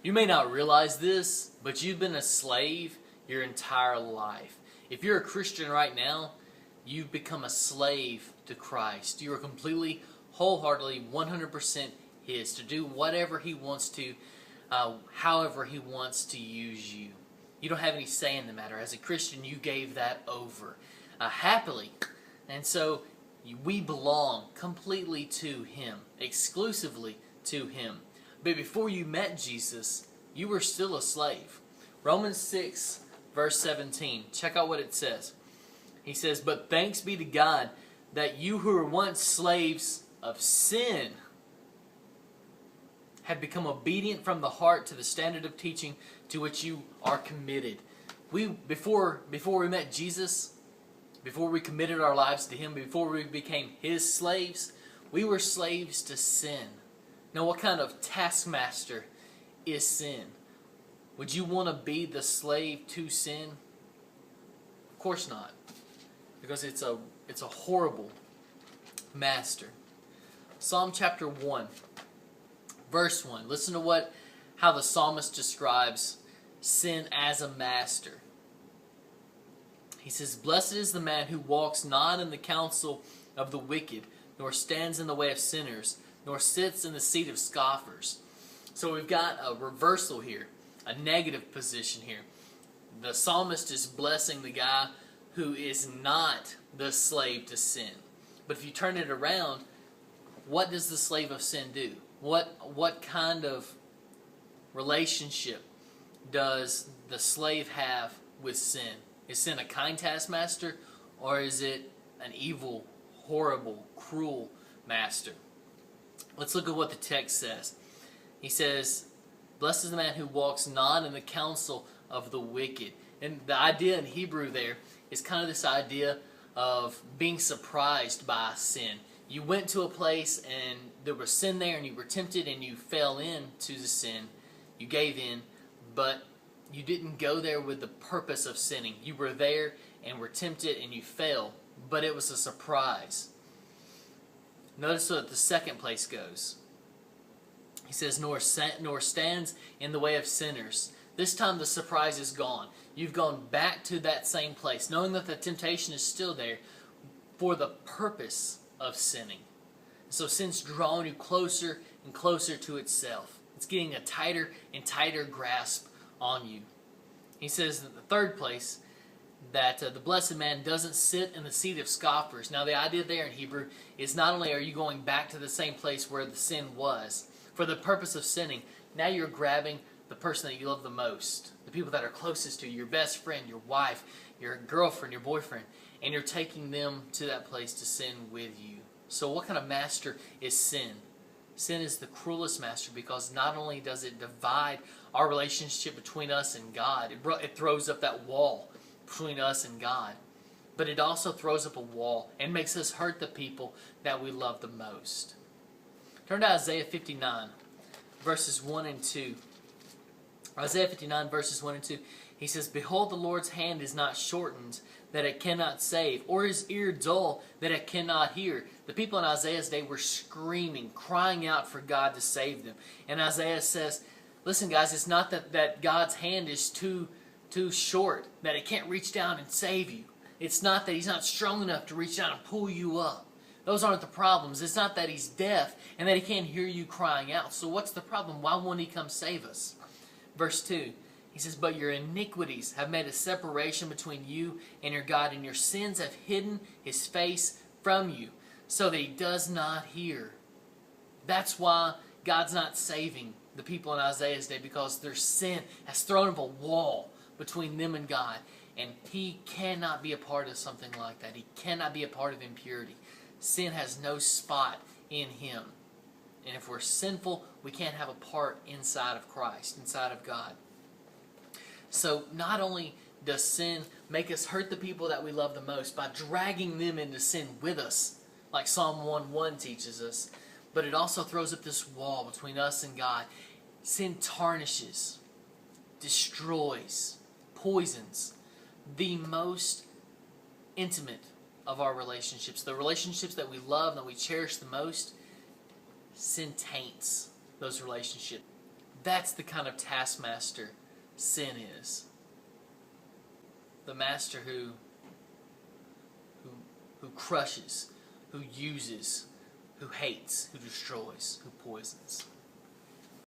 You may not realize this, but you've been a slave your entire life. If you're a Christian right now, you've become a slave to Christ. You are completely, wholeheartedly, 100% His, to do whatever He wants to, however He wants to use you. You don't have any say in the matter. As a Christian, you gave that over happily. And so we belong completely to Him, exclusively to Him. But before you met Jesus, you were still a slave. Romans 6, verse 17. Check out what it says. He says, "But thanks be to God that you who were once slaves of sin have become obedient from the heart to the standard of teaching to which you are committed." Before we met Jesus, before we committed our lives to Him, before we became His slaves, we were slaves to sin. Now, what kind of taskmaster is sin? Would you want to be the slave to sin? Of course not, because it's a horrible master. Psalm chapter 1, verse 1. Listen to how the psalmist describes sin as a master. He says, "Blessed is the man who walks not in the counsel of the wicked, nor stands in the way of sinners, nor sits in the seat of scoffers." So we've got a reversal here, a negative position here. The psalmist is blessing the guy who is not the slave to sin. But if you turn it around, what does the slave of sin do? What kind of relationship does the slave have with sin? Is sin a kind taskmaster, or is it an evil, horrible, cruel master? Let's look at what the text says. He says, "Blessed is the man who walks not in the counsel of the wicked." And the idea in Hebrew there is kind of this idea of being surprised by sin. You went to a place and there was sin there, and you were tempted and you fell into the sin. You gave in, but you didn't go there with the purpose of sinning. You were there and were tempted and you fell, but it was a surprise. Notice what the second place goes. He says, nor stands in the way of sinners. This time the surprise is gone. You've gone back to that same place, knowing that the temptation is still there for the purpose of sinning. So sin's drawing you closer and closer to itself. It's getting a tighter and tighter grasp on you. He says in the third place that the blessed man doesn't sit in the seat of scoffers. Now the idea there in Hebrew is not only are you going back to the same place where the sin was for the purpose of sinning, now you're grabbing the person that you love the most, the people that are closest to you, your best friend, your wife, your girlfriend, your boyfriend, and you're taking them to that place to sin with you. So what kind of master is sin? Sin is the cruelest master, because not only does it divide our relationship between us and God, it throws up that wall between us and God, but it also throws up a wall and makes us hurt the people that we love the most. Turn to Isaiah 59, verses 1 and 2. Isaiah 59, verses 1 and 2. He says, "Behold, the Lord's hand is not shortened, that it cannot save, or his ear dull, that it cannot hear." The people in Isaiah's day were screaming, crying out for God to save them. And Isaiah says, listen guys, it's not that God's hand is too short, that it can't reach down and save you. It's not that He's not strong enough to reach down and pull you up. Those aren't the problems. It's not that He's deaf and that He can't hear you crying out. So what's the problem? Why won't He come save us? Verse 2. He says, "But your iniquities have made a separation between you and your God, and your sins have hidden His face from you, so that He does not hear." That's why God's not saving the people in Isaiah's day, because their sin has thrown up a wall between them and God, and He cannot be a part of something like that. He cannot be a part of impurity. Sin has no spot in Him. And if we're sinful, we can't have a part inside of Christ, inside of God. So not only does sin make us hurt the people that we love the most by dragging them into sin with us, like Psalm 1:1 teaches us, but it also throws up this wall between us and God. Sin tarnishes, destroys, poisons the most intimate of our relationships. The relationships that we love and that we cherish the most, sin taints those relationships. That's the kind of taskmaster sin is. The master who crushes, who uses, who hates, who destroys, who poisons.